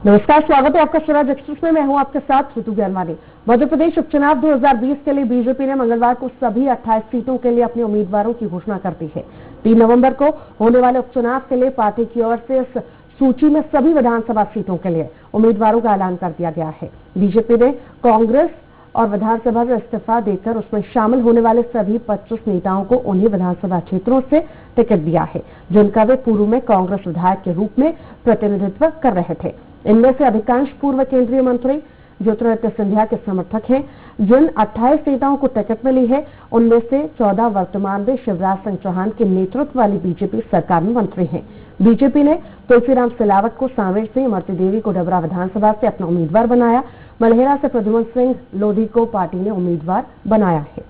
नमस्कार, स्वागत है आपका स्वराज एक्सप्रेस में। मैं हूं आपके साथ ऋतु ज्ञानवानी। मध्य प्रदेश उपचुनाव 2020 के लिए बीजेपी ने मंगलवार को सभी 28 सीटों के लिए अपने उम्मीदवारों की घोषणा कर दी है। 3 नवंबर को होने वाले उपचुनाव के लिए पार्टी की ओर से इस सूची में सभी विधानसभा सीटों के लिए उम्मीदवारों का ऐलान कर दिया गया है। बीजेपी ने कांग्रेस और विधानसभा से इस्तीफा देकर उसमें शामिल होने वाले सभी 25 नेताओं को उन्हीं विधानसभा क्षेत्रों से टिकट दिया है जिनका वे पूर्व में कांग्रेस विधायक के रूप में प्रतिनिधित्व कर रहे थे। इनमें से अधिकांश पूर्व केंद्रीय मंत्री ज्योतिरादित्य सिंधिया के समर्थक हैं। जिन 28 नेताओं को टिकट मिली है उनमें से 14 वर्तमान में शिवराज सिंह चौहान के नेतृत्व वाली बीजेपी सरकार में मंत्री हैं। बीजेपी ने तुलसीराम सिलावट को सांवेर से, इमरती देवी को डबरा विधानसभा से अपना उम्मीदवार बनाया। मलहेरा से प्रद्युमन सिंह लोधी को पार्टी ने उम्मीदवार बनाया है।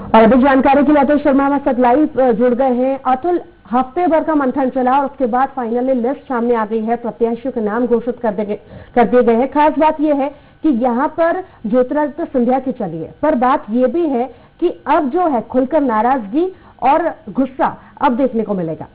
और अधिक जानकारी के लिए अतुल शर्मा हमारे साथ लाइव जुड़ गए हैं। अतुल, हफ्ते भर का मंथन चला और उसके बाद फाइनली लिस्ट सामने आ गई है, प्रत्याशियों के नाम घोषित कर दिए गए हैं। खास बात यह है कि यहां पर ज्योतिरादित्य सिंधिया की चली है, पर बात यह भी है कि अब जो है खुलकर नाराजगी और गुस्सा अब देखने को मिलेगा।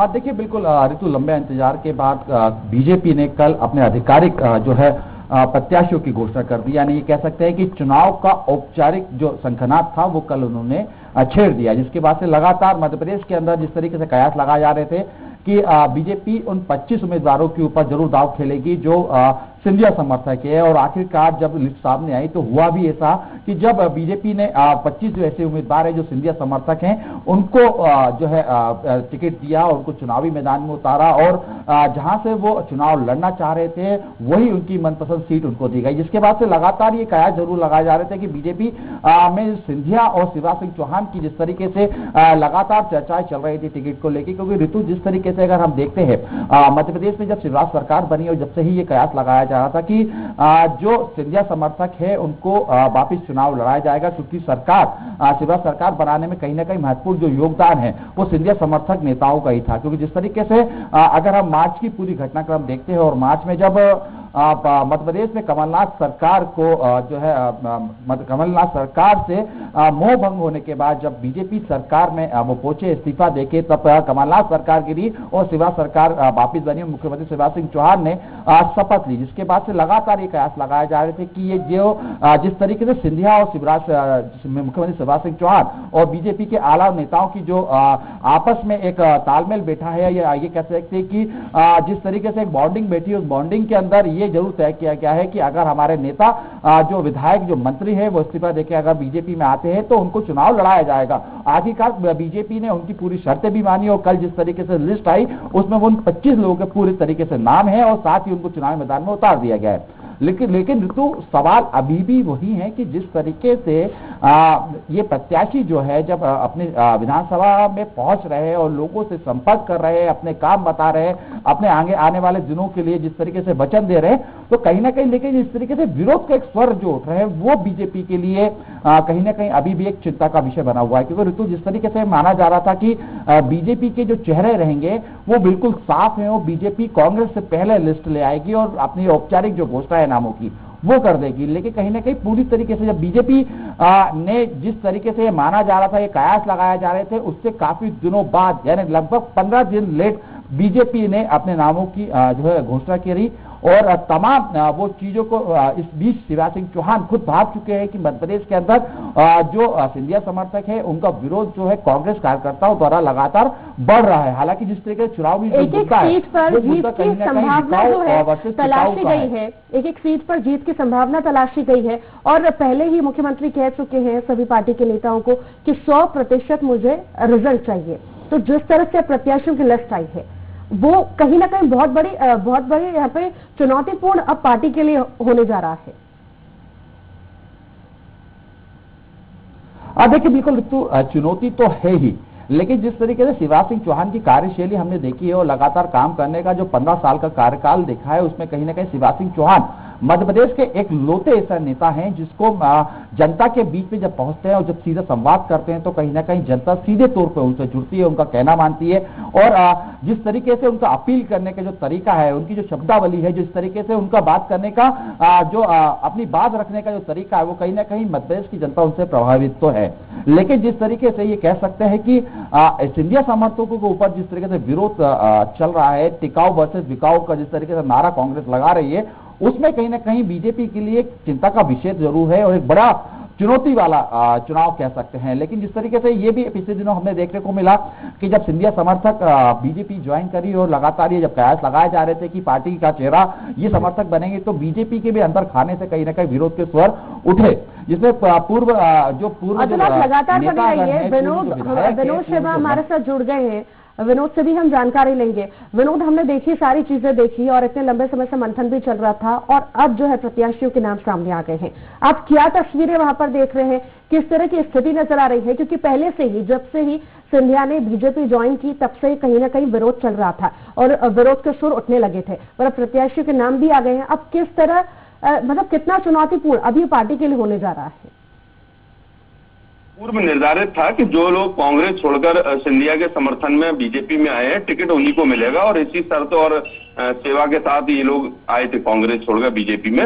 देखिए, बिल्कुल ऋतु, लंबे इंतजार के बाद बीजेपी ने कल अपने आधिकारिक जो है प्रत्याशियों की घोषणा कर दी। यानी ये कह सकते हैं कि चुनाव का औपचारिक जो शंखनाद था वो कल उन्होंने छेड़ दिया, जिसके बाद से लगातार मध्य प्रदेश के अंदर जिस तरीके से कयास लगाए जा रहे थे कि बीजेपी उन 25 उम्मीदवारों के ऊपर जरूर दांव खेलेगी जो सिंधिया समर्थक है। और आखिरकार जब लिस्ट सामने आई तो हुआ भी ऐसा कि जब बीजेपी ने 25 जो ऐसे उम्मीदवार हैं जो सिंधिया समर्थक हैं उनको जो है टिकट दिया, उनको चुनावी मैदान में उतारा और जहां से वो चुनाव लड़ना चाह रहे थे वही उनकी मनपसंद सीट उनको दी गई। जिसके बाद से लगातार ये कयास जरूर लगाए जा रहे थे कि बीजेपी में सिंधिया और शिवराज सिंह चौहान की जिस तरीके से लगातार चर्चाएं चल रही थी टिकट को लेकर, क्योंकि ऋतु जिस तरीके से अगर हम देखते हैं मध्य प्रदेश में जब शिवराज सरकार बनी और जब से ही ये कयास लगाया जा रहा था कि जो सिंधिया समर्थक है उनको वापिस चुनाव लड़ाया जाएगा, क्योंकि सरकार शिवराज सरकार बनाने में कहीं ना कहीं महत्वपूर्ण जो योगदान है वो सिंधिया समर्थक नेताओं का ही था। क्योंकि जिस तरीके से अगर हम मार्च की पूरी घटनाक्रम देखते हैं और मार्च में जब मध्य प्रदेश में कमलनाथ सरकार को जो है कमलनाथ सरकार से मोह भंग होने के बाद जब बीजेपी सरकार में वो पहुंचे इस्तीफा देके, तब कमलनाथ सरकार गिरी और शिवराज सरकार वापिस बनी। मुख्यमंत्री शिवराज सिंह चौहान ने शपथ ली, जिसके बाद से लगातार ये कयास लगाए जा रहे थे कि ये जो जिस तरीके से सिंधिया और मुख्यमंत्री शिवराज सिंह चौहान और बीजेपी के आला नेताओं की जो आपस में एक तालमेल बैठा है, ये कह सकते हैं कि जिस तरीके से एक बॉन्डिंग बैठी है, उस बॉन्डिंग के अंदर ये जरूर तय किया गया है कि अगर हमारे नेता जो विधायक जो मंत्री है वो इस्तीफा देकर अगर बीजेपी में आते हैं तो उनको चुनाव लड़ाया जाएगा। आखिरकार बीजेपी ने उनकी पूरी शर्तें भी मानी और कल जिस तरीके से लिस्ट आई उसमें वो उन 25 लोगों के पूरे तरीके से नाम है और साथ ही उनको चुनावी मैदान में उतार दिया गया है। लेकिन ऋतु, सवाल अभी भी वही है कि जिस तरीके से ये प्रत्याशी जो है जब अपने विधानसभा में पहुंच रहे हैं और लोगों से संपर्क कर रहे हैं, अपने काम बता रहे हैं, अपने आगे आने वाले दिनों के लिए जिस तरीके से वचन दे रहे हैं, तो कहीं ना कहीं लेकिन इस तरीके से विरोध का एक स्वर जो उठ रहे हैं वो बीजेपी के लिए कहीं ना कहीं अभी भी एक चिंता का विषय बना हुआ है। क्योंकि ऋतु, जिस तरीके से माना जा रहा था कि बीजेपी के जो चेहरे रहेंगे वो बिल्कुल साफ है, वो बीजेपी कांग्रेस से पहले लिस्ट ले आएगी और अपनी औपचारिक जो घोषणा है नामों की वो कर देगी। लेकिन कहीं ना कहीं पूरी तरीके से जब बीजेपी ने जिस तरीके से माना जा रहा था, ये कयास लगाए जा रहे थे, उससे काफी दिनों बाद यानी लगभग 15 दिन लेट बीजेपी ने अपने नामों की जो है घोषणा करी और तमाम वो चीजों को इस बीच शिवराज सिंह चौहान खुद भाग चुके हैं कि मध्य प्रदेश के अंदर जो सिंधिया समर्थक है उनका विरोध जो है कांग्रेस कार्यकर्ताओं द्वारा लगातार बढ़ रहा है। हालांकि जिस तरीके से चुनाव में एक एक सीट पर जीत की संभावना जो है तलाशी गई है, एक सीट पर जीत की संभावना तलाशी गई है और पहले ही मुख्यमंत्री कह चुके हैं सभी पार्टी के नेताओं को कि 100% मुझे रिजल्ट चाहिए। तो जिस तरह से प्रत्याशियों की लिस्ट आई है वो कहीं ना कहीं बहुत बड़ी यहाँ पे चुनौतीपूर्ण अब पार्टी के लिए होने जा रहा है। देखिए, बिल्कुल ऋतु, चुनौती तो है ही, लेकिन जिस तरीके से शिवराज सिंह चौहान की कार्यशैली हमने देखी है और लगातार काम करने का जो 15 साल का कार्यकाल देखा है उसमें कहीं ना कहीं शिवराज सिंह चौहान मध्य प्रदेश के एक लौते ऐसा नेता हैं जिसको जनता के बीच में जब पहुंचते हैं और जब सीधा संवाद करते हैं तो कहीं ना कहीं जनता सीधे तौर पर उनसे जुड़ती है, उनका कहना मानती है। और जिस तरीके से उनका अपील करने का जो तरीका है, उनकी जो शब्दावली है, जिस तरीके से उनका बात करने का जो अपनी बात रखने का जो तरीका है, वो कहीं ना कहीं मध्य प्रदेश की जनता उनसे प्रभावित तो है। लेकिन जिस तरीके से ये कह सकते हैं कि सिंधिया समर्थकों के ऊपर जिस तरीके से विरोध चल रहा है, टिकाऊ वर्सेस बिकाऊ का जिस तरीके से नारा कांग्रेस लगा रही है, उसमें कहीं ना कहीं बीजेपी के लिए चिंता का विषय जरूर है और एक बड़ा चुनौती वाला चुनाव कह सकते हैं। लेकिन जिस तरीके से ये भी पिछले दिनों हमने देखने को मिला कि जब सिंधिया समर्थक बीजेपी ज्वाइन करी और लगातार ये जब कयास लगाए जा रहे थे कि पार्टी का चेहरा ये समर्थक बनेंगे, तो बीजेपी के भी अंदर खाने से कहीं ना कहीं विरोध के स्वर उठे, जिसमें पूर्व लगातार बने रही है। विनोद शर्मा हमारे साथ जुड़ गए हैं, विनोद से भी हम जानकारी लेंगे। विनोद, हमने देखी सारी चीजें देखी और इतने लंबे समय से मंथन भी चल रहा था और अब जो है प्रत्याशियों के नाम सामने आ गए हैं। आप क्या तस्वीरें वहां पर देख रहे हैं, किस तरह की स्थिति नजर आ रही है? क्योंकि पहले से ही, जब से ही सिंधिया ने बीजेपी ज्वाइन की, तब से कहीं ना कहीं विरोध चल रहा था और विरोध के सुर उठने लगे थे, पर अब प्रत्याशियों के नाम भी आ गए हैं। अब किस तरह मतलब कितना चुनौतीपूर्ण अब ये पार्टी के लिए होने जा रहा है? पूर्व निर्धारित था कि जो लोग कांग्रेस छोड़कर सिंधिया के समर्थन में बीजेपी में आए हैं, टिकट उन्हीं को मिलेगा और इसी शर्त और सेवा के साथ ये लोग आए थे कांग्रेस छोड़कर बीजेपी में।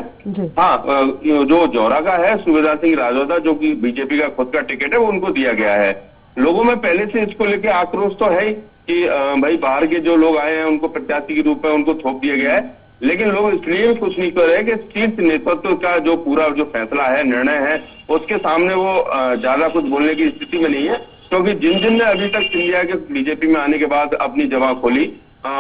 हाँ, जो जौरा का है सूबेदार सिंह राजौदा, जो कि बीजेपी का खुद का टिकट है, वो उनको दिया गया है। लोगों में पहले से इसको लेकर आक्रोश तो है कि भाई बाहर के जो लोग आए हैं उनको प्रत्याशी के रूप में उनको थोप दिया गया है। लेकिन लोग इसलिए भी कुछ नहीं कर रहे कि शीर्ष नेतृत्व का जो पूरा जो फैसला है, निर्णय है, उसके सामने वो ज्यादा कुछ बोलने की स्थिति में नहीं है, क्योंकि जिन जिन ने अभी तक सिंधिया के बीजेपी में आने के बाद अपनी जगह खोली,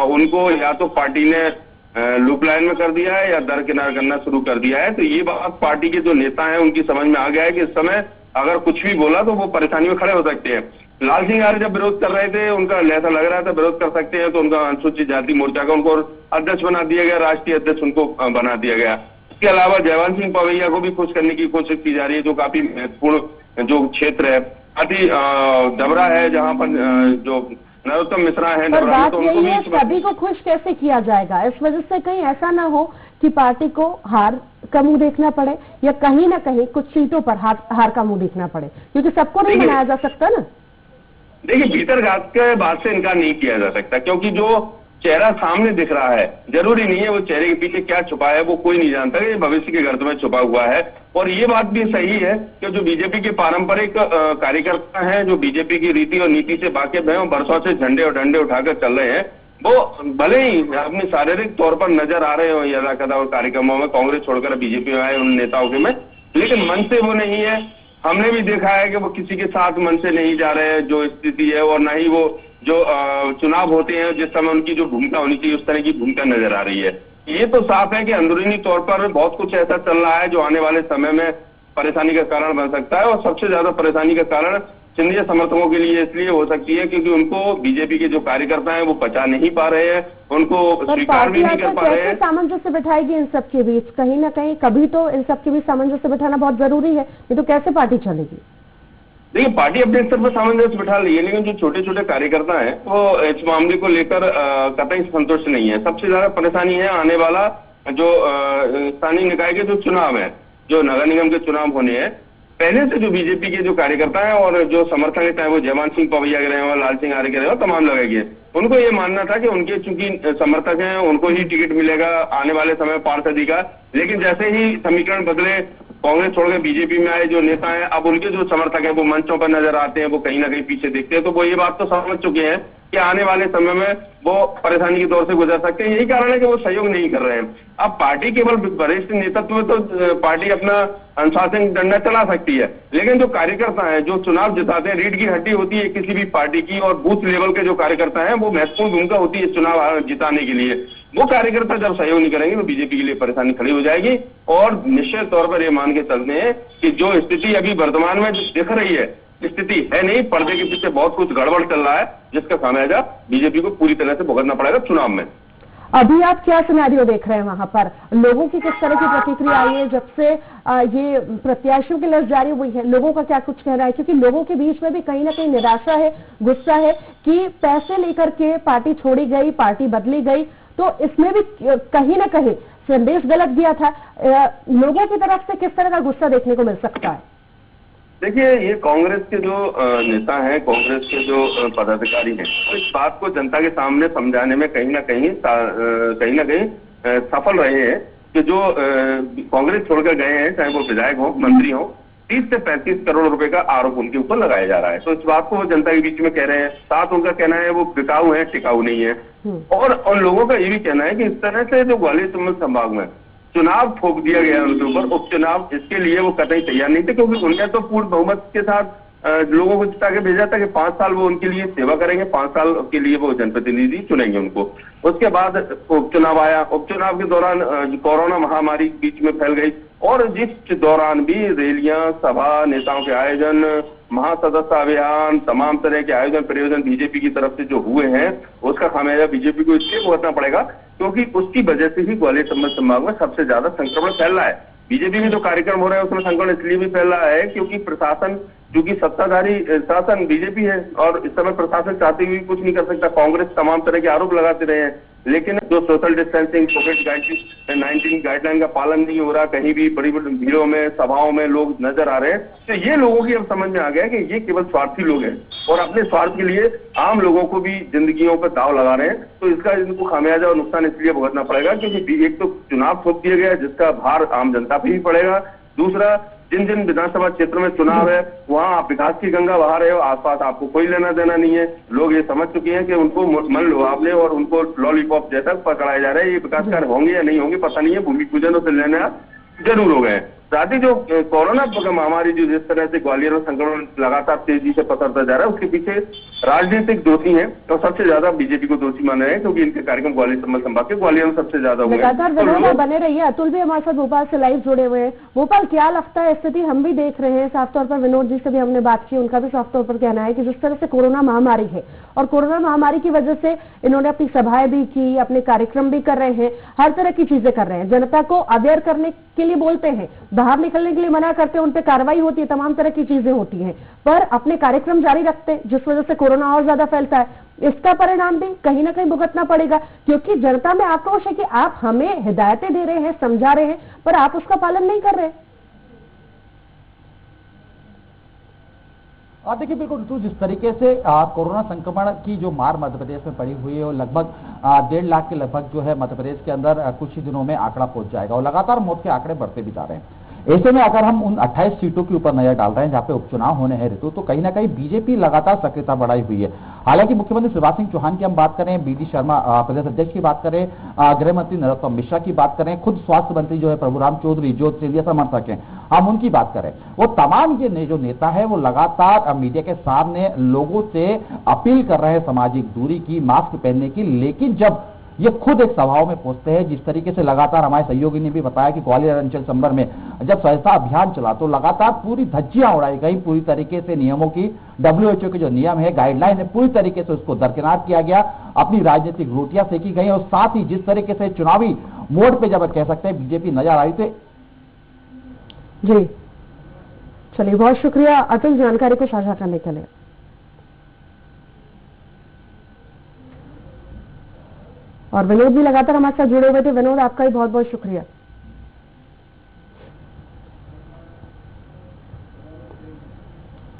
उनको या तो पार्टी ने लूप लाइन में कर दिया है या दरकिनार करना शुरू कर दिया है। तो ये बात पार्टी के जो नेता हैं उनकी समझ में आ गया है कि इस समय अगर कुछ भी बोला तो वो परेशानी में खड़े हो सकते हैं। लाल सिंह आर्य जब विरोध कर रहे थे, उनका ऐसा लग रहा था विरोध कर सकते हैं, तो उनका अनुसूचित जाति मोर्चा का उनको अध्यक्ष बना दिया गया, राष्ट्रीय अध्यक्ष उनको बना दिया गया। इसके अलावा जयवंत सिंह पवैया को भी खुश करने की कोशिश की जा रही है, जो काफी महत्वपूर्ण जो क्षेत्र है, अति डबरा है, जहां पर जो नरोत्तम मिश्रा है, पर बात यही है, सभी को खुश कैसे किया जाएगा? इस वजह से कहीं ऐसा ना हो कि पार्टी को हार का मुंह देखना पड़े या कहीं ना कहीं कुछ सीटों पर हार का मुंह देखना पड़े, क्योंकि सबको नहीं बनाया जा सकता ना। देखिए, भीतर घात के बात से इनकार नहीं किया जा सकता, क्योंकि जो चेहरा सामने दिख रहा है, जरूरी नहीं है वो चेहरे के पीछे क्या छुपा है वो कोई नहीं जानता, ये भविष्य के गर्त में छुपा हुआ है। और ये बात भी सही है कि जो बीजेपी के पारंपरिक कार्यकर्ता हैं, जो बीजेपी की रीति और नीति से वाकिफ हैं और बरसों से झंडे और डंडे उठाकर चल रहे हैं, वो भले ही अपने शारीरिक तौर पर नजर आ रहे हो यदा कदा और कार्यक्रमों में कांग्रेस छोड़कर बीजेपी में आए उन नेताओं के में, लेकिन मन से वो नहीं है। हमने भी देखा है कि वो किसी के साथ मन से नहीं जा रहे हैं, जो स्थिति है, और ना ही वो जो चुनाव होते हैं जिस समय उनकी जो भूमिका होनी चाहिए उस तरह की भूमिका नजर आ रही है। ये तो साफ है कि अंदरूनी तौर पर बहुत कुछ ऐसा चल रहा है जो आने वाले समय में परेशानी का कारण बन सकता है, और सबसे ज्यादा परेशानी का कारण सिंधिया समर्थकों के लिए इसलिए हो सकती है क्योंकि उनको बीजेपी के जो कार्यकर्ता हैं वो पचा नहीं पा रहे हैं, उनको स्वीकार भी नहीं कर पा रहे हैं। सामंजस्य बिठाएगी इन सब के बीच? कहीं ना कहीं कभी तो इन सब के बीच सामंजस्य बिठाना बहुत जरूरी है, नहीं तो कैसे पार्टी चलेगी? देखिए, पार्टी अपने स्तर पर सामंजस्य बिठा रही है, लेकिन जो छोटे छोटे कार्यकर्ता हैं वो इस मामले को लेकर कतई संतुष्ट नहीं है। सबसे ज्यादा परेशानी है आने वाला जो स्थानीय निकाय के जो चुनाव है, जो नगर निगम के चुनाव होने हैं। पहले से जो बीजेपी के जो कार्यकर्ता हैं और जो समर्थक हैं, चाहे वो जयवंत सिंह पवैया के रहे हो, लाल सिंह आर्य के रहे हो, तमाम लोग हैं, उनको ये मानना था कि उनके चूंकि समर्थक हैं उनको ही टिकट मिलेगा आने वाले समय पार्षदी का। लेकिन जैसे ही समीकरण बदले, कांग्रेस छोड़कर बीजेपी में आए जो नेता हैं, अब उनके जो समर्थक हैं वो मंचों पर नजर आते हैं, वो कहीं ना कहीं पीछे दिखते हैं, तो वो ये बात तो समझ चुके हैं कि आने वाले समय में वो परेशानी के दौर से गुजर सकते हैं। यही कारण है कि वो सहयोग नहीं कर रहे हैं। अब पार्टी केवल वरिष्ठ नेतृत्व में तो पार्टी अपना अनुशासन डंडा चला सकती है, लेकिन जो कार्यकर्ता हैं जो चुनाव जिताते हैं, रीढ़ की हड्डी होती है किसी भी पार्टी की, और बूथ लेवल के जो कार्यकर्ता हैं वो महत्वपूर्ण भूमिका होती है चुनाव जिताने के लिए। वो कार्यकर्ता जब सहयोग नहीं करेंगे तो बीजेपी के लिए परेशानी खड़ी हो जाएगी। और निश्चित तौर पर ये मान के चलते हैं कि जो स्थिति अभी वर्तमान में दिख रही है, स्थिति है नहीं, पर्दे के पीछे बहुत कुछ गड़बड़ चल रहा है, जिसका खामियाजा बीजेपी को पूरी तरह से भुगतना पड़ेगा चुनाव में। अभी आप क्या सिनेरियो देख रहे हैं वहां पर? लोगों की किस तरह की प्रतिक्रिया आई है जब से ये प्रत्याशियों की लिस्ट जारी हुई है? लोगों का क्या कुछ कहना है? क्योंकि लोगों के बीच में भी कहीं ना कहीं निराशा है, गुस्सा है कि पैसे लेकर के पार्टी छोड़ी गई, पार्टी बदली गई, तो इसमें भी कहीं ना कहीं संदेश गलत दिया था। लोगों की तरफ से किस तरह का गुस्सा देखने को मिल सकता है? देखिए, ये कांग्रेस के जो नेता हैं, कांग्रेस के जो पदाधिकारी हैं, तो इस बात को जनता के सामने समझाने में कहीं ना कहीं सफल रहे हैं कि जो कांग्रेस छोड़कर गए हैं, चाहे वो विधायक हो, मंत्री हो, 30 से 35 करोड़ रुपए का आरोप उनके ऊपर लगाया जा रहा है। तो इस बात को वो जनता के बीच में कह रहे हैं। साथ उनका कहना है वो बिकाऊ है, टिकाऊ नहीं है। और उन लोगों का ये भी कहना है कि इस तरह से जो ग्वालियर चंबल संभाग में चुनाव थोप दिया गया उनके ऊपर, उपचुनाव, इसके लिए वो कतई तैयार नहीं थे, क्योंकि उन्होंने तो पूर्ण बहुमत के साथ लोगों को जिता के भेजा था कि 5 साल वो उनके लिए सेवा करेंगे, 5 साल के लिए वो जनप्रतिनिधि चुनेंगे उनको। उसके बाद उपचुनाव आया। उपचुनाव के दौरान कोरोना महामारी बीच में फैल गई, और जिस दौरान भी रैलियां, सभा, नेताओं के आयोजन, महासदस्य अभियान, तमाम तरह के आयोजन प्रयोजन बीजेपी की तरफ से जो हुए हैं, उसका खामियाजा बीजेपी को इसलिए भुगतना पड़ेगा क्योंकि उसकी वजह से ही ग्वालियर चंबल संभाग में सबसे ज्यादा संक्रमण फैल रहा है। बीजेपी में जो कार्यक्रम हो रहा है उसमें संक्रमण इसलिए भी फैल रहा है क्योंकि प्रशासन, क्योंकि सत्ताधारी शासन बीजेपी है, और इस समय प्रशासन चाहते हुए कुछ नहीं कर सकता। कांग्रेस तमाम तरह के आरोप लगाते रहे हैं, लेकिन जो सोशल डिस्टेंसिंग, कोविड-19 गाइडलाइन का पालन नहीं हो रहा, कहीं भी बड़ी बड़ी भीड़ों में, सभाओं में लोग नजर आ रहे हैं, तो ये लोगों की अब समझ में आ गया कि ये केवल स्वार्थी लोग हैं और अपने स्वार्थ के लिए आम लोगों को भी जिंदगियों पर दाव लगा रहे हैं। तो इसका इनको खामियाजा और नुकसान इसलिए भुगतना पड़ेगा क्योंकि एक तो चुनाव थोप दिया गया जिसका भार आम जनता पे ही पड़ेगा। दूसरा, जिन जिन विधानसभा क्षेत्रों में चुनाव है वहां आप विकास की गंगा बहा रहे हो, आसपास आपको कोई लेना देना नहीं है। लोग ये समझ चुके हैं कि उनको मन लुभावने और उनको लॉलीपॉप जैसा पकड़ाया जा रहा है। ये विकास कार्य होंगे या नहीं होंगे पता नहीं है, भूमि पूजन से लेना जरूर हो गए। साथ ही जो कोरोना महामारी जो जिस तरह से ग्वालियर में संक्रमण लगातार तेजी से पसरता जा रहा है, उसके पीछे राजनीतिक दोषी हैं और सबसे ज्यादा बीजेपी को दोषी माना है क्योंकि इनके कार्यक्रम ग्वालियर चंबल संभाग के ग्वालियर में सबसे ज्यादा हुए। लगातार विनोद बने रहिए। अतुल भी हमारे साथ भोपाल से लाइव जुड़े हुए हैं। भोपाल, क्या लगता है स्थिति हम भी देख रहे हैं, साफ तौर पर विनोद जी से भी हमने बात की, उनका भी साफ तौर पर कहना है कि जिस तरह से कोरोना महामारी है और कोरोना महामारी की वजह से इन्होंने अपनी सभाएं भी की, अपने कार्यक्रम भी कर रहे हैं, हर तरह की चीजें कर रहे हैं, जनता को अवेयर करने के लिए बोलते हैं, बाहर निकलने के लिए मना करते हैं, उन पर कार्रवाई होती है, तमाम तरह की चीजें होती हैं, पर अपने कार्यक्रम जारी रखते हैं, जिस वजह से कोरोना और ज्यादा फैलता है। इसका परिणाम भी कहीं ना कहीं भुगतना पड़ेगा क्योंकि जनता में आक्रोश है कि आप हमें हिदायतें दे रहे हैं, समझा रहे हैं, पर आप उसका पालन नहीं कर रहे। और देखिए, बिल्कुल तो जिस तरीके से कोरोना संक्रमण की जो मार मध्य प्रदेश में पड़ी हुई है और लगभग 1.5 लाख के लगभग जो है मध्य प्रदेश के अंदर कुछ ही दिनों में आंकड़ा पहुंच जाएगा और लगातार मौत के आंकड़े बढ़ते भी जा रहे हैं। ऐसे में अगर हम उन 28 सीटों के ऊपर नजर डाल रहे हैं जहां पे उपचुनाव होने हैं ऋतु, तो कहीं ना कहीं बीजेपी लगातार सक्रियता बढ़ाई हुई है। हालांकि मुख्यमंत्री शिवराज सिंह चौहान की हम बात करें, बीडी शर्मा प्रदेश अध्यक्ष की बात करें, गृह मंत्री नरोत्तम मिश्रा की बात करें, खुद स्वास्थ्य मंत्री जो है प्रभुराम चौधरी जो केंद्रीय समर्थक हैं, हम उनकी बात करें, वो तमाम ये जो नेता है वो लगातार मीडिया के सामने लोगों से अपील कर रहे हैं सामाजिक दूरी की, मास्क पहनने की। लेकिन जब ये खुद एक सभाओं में पहुंचते हैं, जिस तरीके से लगातार हमारे सहयोगी ने भी बताया कि ग्वालियर अंचल चंबर में जब स्वच्छता अभियान चला तो लगातार पूरी धज्जियां उड़ाई गई, पूरी तरीके से नियमों की, WHO के जो नियम है, गाइडलाइन है, पूरी तरीके से उसको दरकिनार किया गया, अपनी राजनीतिक रोटियां सेकी गई। और साथ ही जिस तरीके से चुनावी मोड पे जब कह सकते हैं बीजेपी नजर आई थे। जी चलिए, बहुत शुक्रिया अतुल जानकारी को साझा करने के लिए। और विनोद भी लगातार हमारे साथ जुड़े हुए थे। विनोद, आपका भी बहुत बहुत शुक्रिया।